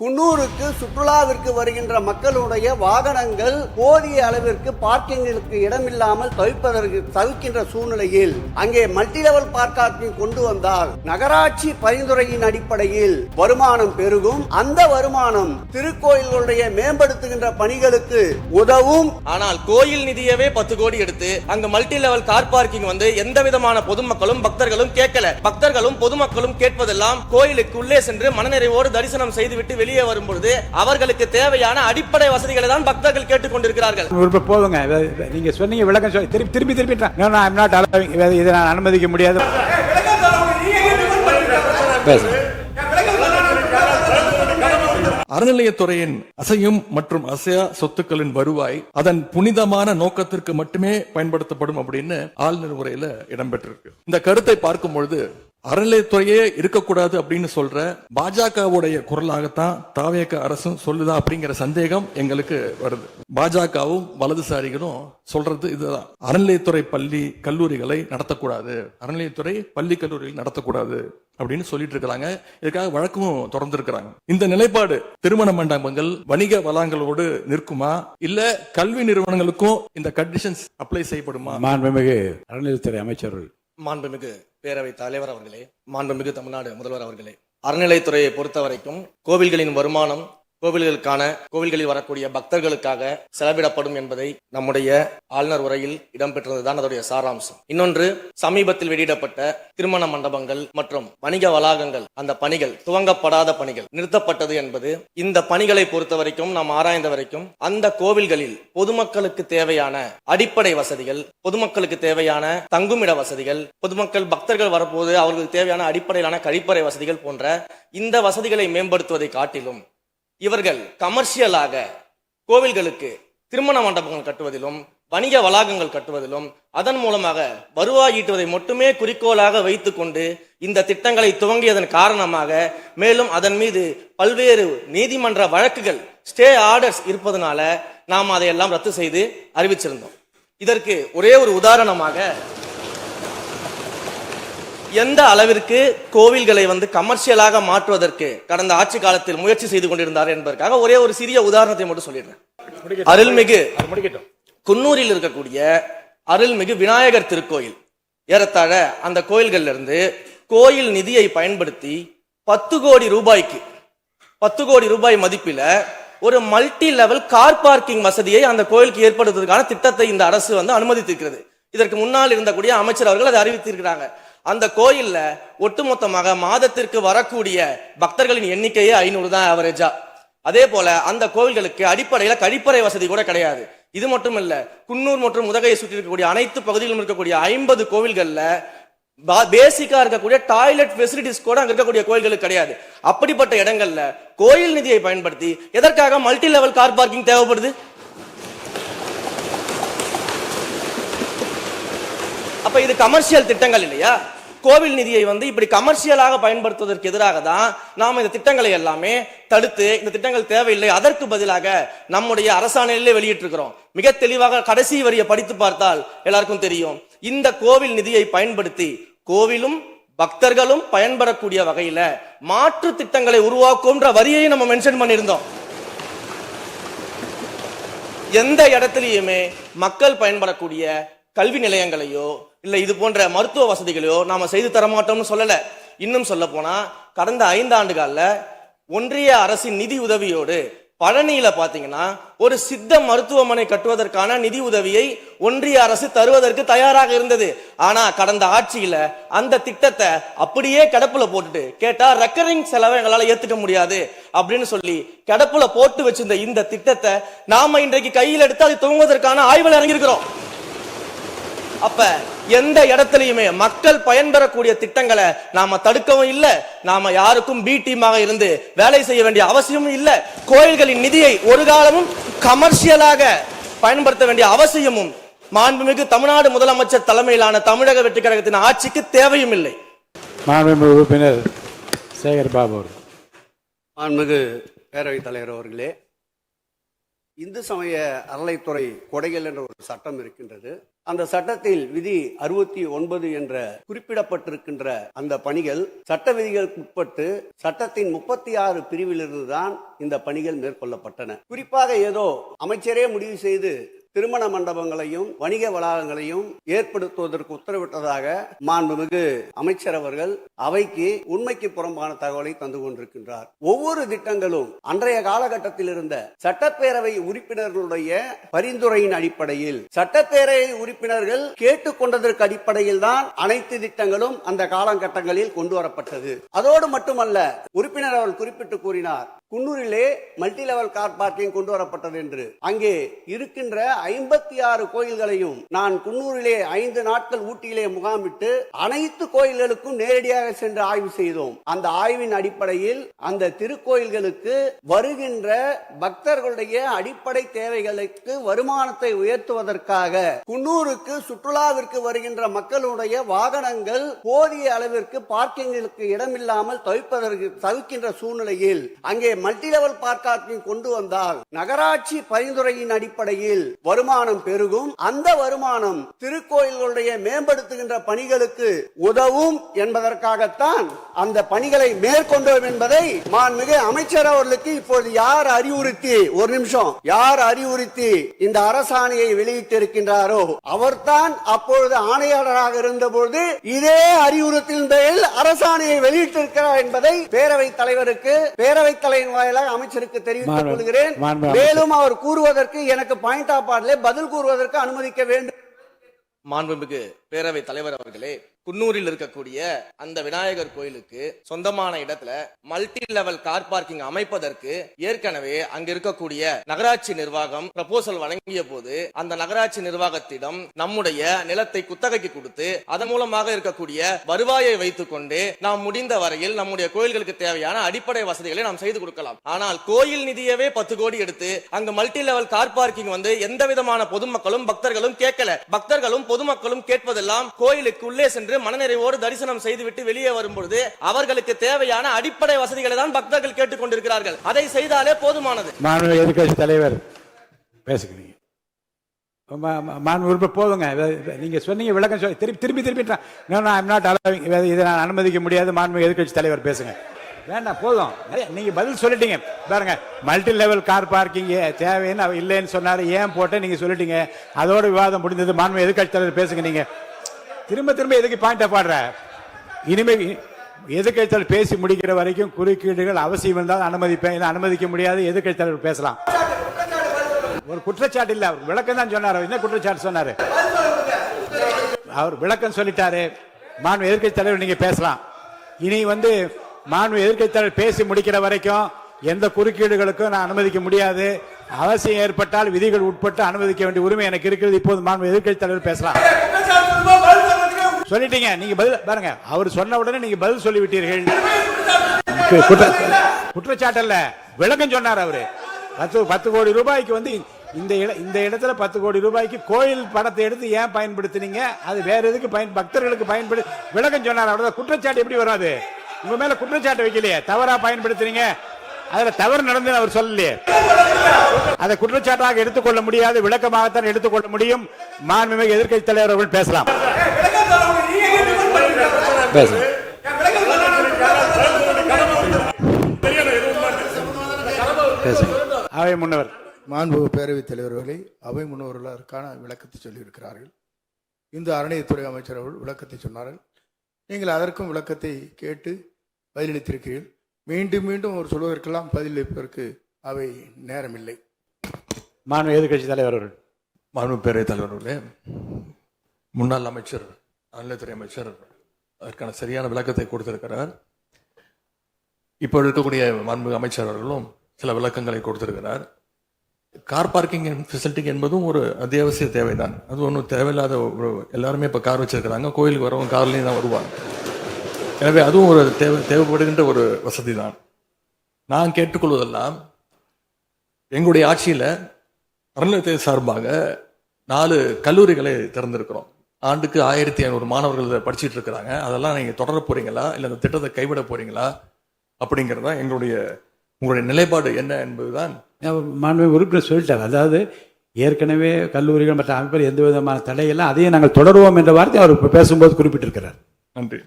குன்னூருக்கு சுற்றுலாவிற்கு வருகின்ற மக்களுடைய வாகனங்கள் போதிய அளவிற்கு பார்க்கிங்களுக்கு இடமில்லாமல் தவிக்கின்ற சூழ்நிலையில் அங்கே மல்டி லெவல் பார்க்கிங் கொண்டு வந்தால் நகராட்சி பரிந்துரையின் அடிப்படையில் வருமானம் பெருகும். அந்த வருமானம் திருக்கோயில்களுடைய மேம்படுத்துகின்ற பணிகளுக்கு உதவும். ஆனால் கோயில் நிதியவே 10 கோடி எடுத்து அங்க மல்டி லெவல் கார் பார்க்கிங் வந்து எந்த விதமான பொதுமக்களும் பக்தர்களும் கேட்கல. பக்தர்களும் பொதுமக்களும் கேட்பதெல்லாம் கோயிலுக்கு உள்ளே சென்று மனநிறைவோடு தரிசனம் செய்துவிட்டு வெளியே வரும்பொழுது அவர்களுக்கு தேவையான அடிப்படை வசதிகளை தான் பக்தர்கள் கேட்டுக் கொண்டிருக்கிறார்கள். போதுங்க, நீங்க சொன்னீங்க விளக்கம் திருப்பி இதை நான் அனுமதிக்க முடியாது. அறநிலையத்துறையின் அசையும் மற்றும் அசையா சொத்துக்களின் வருவாய் அதன் புனிதமான நோக்கத்திற்கு மட்டுமே பயன்படுத்தப்படும் அப்படின்னு ஆளுநர் உரையில இடம்பெற்றிருக்கு. இந்த கருத்தை பார்க்கும் பொழுது அறநிலையத்துறையே இருக்கக்கூடாது அப்படின்னு சொல்ற பாஜகவுடைய குரலாகத்தான் தாவேக அரசும் சொல்லுதா அப்படிங்கிற சந்தேகம் எங்களுக்கு வருது. பாஜகவும் வலதுசாரிகளும் சொல்றது இதுதான், அறநிலையத்துறை பள்ளி கல்லூரிகளை நடத்தக்கூடாது, அறநிலையத்துறை பள்ளி கல்லூரிகள் நடத்தக்கூடாது அப்படின்னு சொல்லிட்டு இருக்காங்க. இதுக்காக வழக்கும் தொடர்ந்து இருக்கிறாங்க. இந்த நிலைப்பாடு திருமண மண்டபங்கள் வணிக வளங்களோடு நிற்குமா, இல்ல கல்வி நிறுவனங்களுக்கும் இந்த கண்டிஷன்ஸ் அப்ளை செய்யப்படுமா? மாண்புமிகு அறநிலையத்துறை அமைச்சர்கள், மாண்புமிகு பேரவைத் தலைவர் அவர்களே, மாண்புமிகு தமிழ்நாடு முதல்வர் அவர்களே, அறநிலையத்துறையை பொறுத்த வரைக்கும் கோவில்களின் வருமானம் கோவில்களில் வரக்கூடிய பக்தர்களுக்காக செலவிடப்படும் என்பதை நம்முடைய ஆளுநர் உரையில் இடம்பெற்றதுதான் அதோடைய சாராம்சம். இன்னொன்று, சமீபத்தில் வெளியிடப்பட்ட திருமண மண்டபங்கள் மற்றும் வணிக வளாகங்கள் அந்த பணிகள் துவங்கப்படாத பணிகள் நிறுத்தப்பட்டது என்பது இந்த பணிகளை பொறுத்த வரைக்கும் நாம் ஆராய்ந்த வரைக்கும் அந்த கோவில்களில் பொதுமக்களுக்கு தேவையான அடிப்படை வசதிகள், பொதுமக்களுக்கு தேவையான தங்குமிட வசதிகள், பொதுமக்கள் பக்தர்கள் வரப்போது அவர்களுக்கு தேவையான அடிப்படையிலான கழிப்பறை வசதிகள் போன்ற இந்த வசதிகளை மேம்படுத்துவதை காட்டிலும் இவர்கள் கமர்ஷியலாக கோவில்களுக்கு திருமண மண்டபங்கள் கட்டுவதிலும் வணிக வளாகங்கள் கட்டுவதிலும் அதன் மூலமாக வருவாய் ஈட்டுவதை மட்டுமே குறிக்கோளாக வைத்துக் கொண்டு இந்த திட்டங்களை துவங்கியதன் காரணமாக மேலும் அதன் மீது பல்வேறு நீதிமன்ற வழக்குகள், ஸ்டே ஆர்டர்ஸ் இருப்பதனால நாம் அதையெல்லாம் ரத்து செய்து அறிவிச்சிருந்தோம். இதற்கு ஒரே ஒரு உதாரணமாக, எந்த அளவிற்கு கோவில்களை கமர்ஷியலாக மாற்றுவதற்கு கடந்த ஆட்சி காலத்தில் முயற்சி செய்து கொண்டிருந்தார் என்பதற்காக ஒரே ஒரு சிறிய உதாரணத்தை மட்டும் சொல்லிடுறேன். அருள்மிகு குன்னூரில் இருக்கக்கூடிய அருள்மிகு விநாயகர் திருக்கோயில், ஏறத்தாழ அந்த கோயில்கள்ல இருந்து கோயில் நிதியை பயன்படுத்தி 10 கோடி ரூபாய்க்கு 10 கோடி ரூபாய் மதிப்பில ஒரு மல்டி லெவல் கார் பார்க்கிங் வசதியை அந்த கோயிலுக்கு ஏற்படுத்துவதற்கான திட்டத்தை இந்த அரசு அனுமதித்திருக்கிறது. இதற்கு முன்னால் இருந்தக்கூடிய அமைச்சர் அவர்கள் அதை அறிவித்திருக்கிறாங்க. அந்த கோயில்ல ஒட்டுமொத்தமாக மாதத்திற்கு வரக்கூடிய பக்தர்களின் எண்ணிக்கையே 500 தான் ஆவரேஜா. அதே போல அந்த கோவில்களுக்கு அடிப்படையில கழிப்பறை வசதி கூட கிடையாது. இது மட்டும் இல்ல, குன்னூர் மற்றும் உதகையை சுற்றி இருக்கக்கூடிய அனைத்து பகுதிகளிலும் இருக்கக்கூடிய 50 கோவில்கள்ல பேசிக்கா இருக்கக்கூடிய டாய்லெட் ஃபெசிலிட்டிஸ் கூட அங்க இருக்கக்கூடிய கோயில்களுக்கு கிடையாது. அப்படிப்பட்ட இடங்கள்ல கோயில் நிதியை பயன்படுத்தி எதற்காக மல்டி லெவல் கார் பார்க்கிங் தேவைப்படுது? அப்ப இது கமர்ஷியல் திட்டங்கள் இல்லையா? கோவில் நிதியை இப்படி கமர்ஷியலாக பயன்படுத்துவதற்கு எதிராக தான் நாம இந்த திட்டங்களை எல்லாமே தடுத்து இந்த திட்டங்கள் தேவையில்லை, அதற்கு பதிலாக நம்முடைய அரசாணையிலே வெளியிட்டிருக்கிறோம். மிக தெளிவாக கடைசி வரியை படித்து பார்த்தால் எல்லாருக்கும் தெரியும். இந்த கோவில் நிதியை பயன்படுத்தி கோவிலும் பக்தர்களும் பயன்படக்கூடிய வகையில மாற்று திட்டங்களை உருவாக்கும்ன்ற வரியை நம்ம மென்ஷன் பண்ணியிருந்தோம். எந்த இடத்திலையுமே மக்கள் பயன்படக்கூடிய கல்வி நிலையங்களையோ இல்ல இது போன்ற மருத்துவ வசதிகளையோ நாம செய்து தரமாட்டோம்னு சொல்லல. இன்னும் சொல்ல போனா கடந்த 5 ஆண்டுகள்ல ஒன்றிய அரசின் நிதி உதவியோடு பழனியில பாத்தீங்கன்னா ஒரு சித்த மருத்துவமனை கட்டுவதற்கான நிதி உதவியை ஒன்றிய அரசு தருவதற்கு தயாராக இருந்தது. ஆனா கடந்த ஆட்சியில அந்த திட்டத்தை அப்படியே கிடப்புல போட்டுட்டு கேட்டா ரெக்கரிங் செலவை எங்களால ஏத்துக்க முடியாது அப்படின்னு சொல்லி கிடப்புல போட்டு வச்சிருந்த இந்த திட்டத்தை நாம இன்றைக்கு கையில் எடுத்து அதை துவங்குவதற்கான ஆய்வில் இறங்கியிருக்கிறோம். அப்ப எந்த இடத்திலையுமே மக்கள் பயன்பெறக்கூடிய திட்டங்களை நாம தடுக்கவும் இல்லை, நாம யாருக்கும் பி டீமாக இருந்து வேலை செய்ய வேண்டிய அவசியமும் இல்லை. கோயில்களின் நிதியை ஒரு காலமும் கமர்ஷியலாக பயன்படுத்த வேண்டிய அவசியமும் மாண்புமிகு தமிழ்நாடு முதலமைச்சர் தலைமையிலான தமிழக வெற்றி கழகத்தின் ஆட்சிக்கு தேவையும் இல்லை. மாண்புமிகு உறுப்பினர் சேகர் பாபு, மாண்புமிகு பேரவைத் தலைவர் அவர்களே, இந்து சமய அறநிலைத்துறை கொடைகள் என்ற ஒரு சட்டம் இருக்கின்றது. அந்த சட்டத்தில் விதி 69 என்ற குறிப்பிடப்பட்டிருக்கின்ற அந்த பணிகள் சட்ட விதிகளுக்கு உட்பட்டு சட்டத்தின் 36 பிரிவிலிருந்து தான் இந்த பணிகள் மேற்கொள்ளப்பட்டன. குறிப்பாக ஏதோ அமைச்சரே முடிவு செய்து திருமண மண்டபங்களையும் வணிக வளாகங்களையும் ஏற்படுத்துவதற்கு உத்தரவிட்டதாக மாண்புமிகு அமைச்சர் அவர்கள் அவைக்கு உண்மைக்கு புறம்பான தகவலை தந்து கொண்டிருக்கின்றார். ஒவ்வொரு திட்டங்களும் அன்றைய காலகட்டத்தில் இருந்த சட்டப்பேரவை உறுப்பினர்களுடைய பரிந்துரையின் அடிப்படையில் சட்டப்பேரவை உறுப்பினர்கள் கேட்டுக்கொண்டதற்கு அடிப்படையில் தான் அனைத்து திட்டங்களும் அந்த காலகட்டங்களில் கொண்டு வரப்பட்டது. அதோடு மட்டுமல்ல, உறுப்பினர் அவர்கள் குறிப்பிட்டு கூறினார், குன்னூரிலே மல்டி லெவல் கார் பார்க்கிங் கொண்டு வரப்பட்டது என்று. அங்கே இருக்கின்ற 56 கோயில்களையும் நான் குன்னூரிலே 5 நாட்கள் ஊட்டியிலே முகாமிட்டு அனைத்து கோயில்களுக்கும் நேரடியாக சென்று ஆய்வு செய்தோம். அந்த ஆய்வின் அடிப்படையில் அந்த திருக்கோயில்களுக்கு வருகின்ற பக்தர்களுடைய அடிப்படை தேவைகளுக்கு வருமானத்தை உயர்த்துவதற்காக குன்னூருக்கு சுற்றுலாவிற்கு வருகின்ற மக்களுடைய வாகனங்கள் போதிய அளவிற்கு பார்க்கிங்களுக்கு இடமில்லாமல் தவிக்கின்ற சூழ்நிலையில் அங்கே மல்டி லெவல் பார்க்கிங் கொண்டு வந்தால் நகராட்சி பரிந்துரையின் அடிப்படையில் வருமானம் பெருகும். அந்த வருமானம் திருக்கோயில்களுடைய மேம்படுத்துகின்ற பணிகளுக்கு உதவும் என்பதற்காகத்தான் அந்த பணிகளை மேற்கொண்டோம் என்பதை மாண்புமிகு அமைச்சர் அவர்களுக்கு இப்பொழுது யார் அறிவுறுத்தி இந்த அரசாணையை வெளியிட்டிருக்கின்றாரோ அவர்தான் அப்பொழுது ஆணையாளராக இருந்தபோது இதே அறிவுறுத்தின் பேரில் அரசாணையை வெளியிட்டிருக்கிறார் என்பதை பேரவைத் தலைவருக்கு பேரவைத் தலைவர் வாயிலாக அமைச்சருக்கு தெரிவித்துக் கொள்கிறேன். மேலும் அவர் கூறுவதற்கு எனக்கு பாயிண்ட் ஆஃப் ஆர்டர்ல பதில் கூறுவதற்கு அனுமதிக்க வேண்டும். மாண்புமிகு பேரவைத் தலைவர் அவர்களே, குன்னூரில் இருக்கக்கூடிய அந்த விநாயகர் கோயிலுக்கு சொந்தமான இடத்துல மல்டி லெவல் கார் பார்க்கிங் அமைப்பதற்கு ஏற்கனவே அங்க இருக்கக்கூடிய நகராட்சி நிர்வாகம் ப்ரப்போசல் வழங்கிய போது அந்த நகராட்சி நிர்வாகத்திடம் நம்முடைய நிலத்தை குத்தகைக்கு கொடுத்து அதன் மூலமாக இருக்கக்கூடிய வருவாயை வைத்துக் கொண்டு நாம் முடிந்த வரையில் நம்முடைய கோயில்களுக்கு தேவையான அடிப்படை வசதிகளை நாம் செய்து கொடுக்கலாம். ஆனால் கோயில் நிதியவே 10 கோடி எடுத்து அங்க மல்டி லெவல் கார் பார்க்கிங் எந்த விதமான பொதுமக்களும் பக்தர்களும் கேட்கல. பக்தர்களும் பொதுமக்களும் கேட்பதெல்லாம் கோயிலுக்கு உள்ளே சென்று மனநிறைவோடு தரிசனம் செய்துவிட்டு வெளியே வரும்பொழுது அவர்களுக்கு தேவையான அடிப்படை வசதிகளை தான் பக்தர்கள் கேட்டுக் கொண்டிருக்கிறார்கள். அதை செய்தாலே போதுமானது. மாண்பு எதிர்க்கட்சி தலைவர் பேசுகிறீங்க. போதுங்க. நீங்க சொன்னீங்க விளக்கம் திருப்பி இதை நான் அனுமதிக்க முடியாது. மாண்பு எதிர்க்கட்சி தலைவர் பேசுங்க. வேண்டாம், போதும். நீங்க பதில் சொல்லிட்டீங்க பாருங்க. மல்டி லெவல் கார் பார்க்கிங் தேவைன்னு இல்லைன்னு சொன்னாரு, ஏன் போட்ட நீங்க சொல்லிட்டீங்க. அதோட விவாதம் முடிந்தது. மாண்பு எதிர்க்கட்சி தலைவர் பேசுங்க. நீங்க திரும்ப எதுக்கு பாயிண்ட் பாடுற? இனிமே எதிர்க்கட்சி தலைவர் பேசி முடிக்கிற வரைக்கும் குறுக்கீடுகள் அவசியம் இருந்தால் அனுமதிப்பேன். அனுமதிக்க முடியாது. எதிர்க்கட்சி தலைவர் பேசலாம். ஒரு குற்றச்சாட்டு இல்ல, அவர் விளக்கம் தான் சொன்னார். என்ன குற்றச்சாட்டு சொன்னாரு? அவர் விளக்கம் சொல்லிட்டாரு. மாண்பு எதிர்க்கட்சி தலைவர் நீங்க பேசலாம். இனி மாண்பு எதிர்க்கட்சி தலைவர் பேசி முடிக்கிற வரைக்கும் எந்த குறுக்கீடுகளுக்கும் நான் அனுமதிக்க முடியாது. அவசியம் ஏற்பட்டால் விதிகள் உட்பட்டு அனுமதிக்க வேண்டிய உரிமை எனக்கு இருக்கிறது. இப்போது மாண்பு எதிர்க்கட்சி தலைவர் பேசலாம். சொல்லிட்டீங்க. நீங்க பதில் பாருங்க. அவர் சொன்ன உடனே நீங்க பதில் சொல்லிவிட்டீர்கள். குற்றச்சாட்டு அல்ல, விளக்கம் சொன்னார் அவரு. 10 கோடி ரூபாய்க்கு இந்த இடத்துல 10 கோடி ரூபாய்க்கு கோயில் படத்தை எடுத்து ஏன் பயன்படுத்தினீங்க? அது வேற எதுக்கு பக்தர்களுக்கு பயன்படுத்தி விளக்கம் சொன்னார். அவ்வளவுதான். குற்றச்சாட்டு எப்படி வராது? உங்க மேல குற்றச்சாட்டு வைக்கலையே, தவறா பயன்படுத்தினீங்க. அதுல தவறு நடந்து அவர் சொல்லலையே. அதை குற்றச்சாட்டாக எடுத்துக்கொள்ள முடியாது, விளக்கமாகத்தான் எடுத்துக்கொள்ள முடியும். மாண்புமிகு எதிர்க்கட்சி தலைவர் அவர்கள் பேசலாம். அவை முன்னவர். மாண்பு பேரவைத் தலைவர்களை அவை முன்னவர்களுக்கான விளக்கத்தை சொல்லியிருக்கிறார்கள். இந்த அறநிலையத்துறை அமைச்சர் அவர்கள் விளக்கத்தை சொன்னார்கள். நீங்கள் அதற்கும் விளக்கத்தை கேட்டு பதிலளித்திருக்கிறீர்கள். மீண்டும் ஒரு சொல்வதற்கெல்லாம் பதிலளிப்பதற்கு அவை நேரமில்லை. மாண்பு எதிர்க்கட்சி தலைவர் அவர்கள். மாண்பு பேரவைத் தலைவர்களே, முன்னாள் அமைச்சர் அறநிலையத்துறை அமைச்சர் அதற்கான சரியான விளக்கத்தை கொடுத்திருக்கிறார். இப்போ இருக்கக்கூடிய மாண்பு அமைச்சர் அவர்களும் சில விளக்கங்களை கொடுத்திருக்கிறார். கார் பார்க்கிங் ஃபெசிலிட்டி என்பதும் ஒரு அத்தியாவசிய தேவைதான். அது ஒன்றும் தேவையில்லாத எல்லாருமே இப்போ கார் வச்சிருக்கிறாங்க. கோயிலுக்கு வரவங்க கார்லேயும் தான் வருவாங்க. எனவே அதுவும் ஒரு தேவைப்படுகின்ற ஒரு வசதி தான். நான் கேட்டுக்கொள்வதெல்லாம், எங்களுடைய ஆட்சியில் அறநிலையத்துறை சார்பாக 4 கல்லூரிகளை திறந்திருக்கிறோம். ஆண்டுக்கு 1500 மாணவர்கள் படிச்சுட்டு இருக்கிறாங்க. அதெல்லாம் நீங்கள் தொடர போறீங்களா, இல்லை அந்த திட்டத்தை கைவிட போறீங்களா அப்படிங்கிறதா உங்களுடைய நிலைப்பாடு என்ன என்பதுதான் மாண்புமிகு உறுப்பினர் சொல்லிட்டார். அதாவது ஏற்கனவே கல்லூரிகள் மற்ற அமைப்பில் எந்த விதமான தடையெல்லாம் அதையும் நாங்கள் தொடருவோம் என்ற வார்த்தை அவர் பேசும்போது குறிப்பிட்டிருக்கிறார். நன்றி.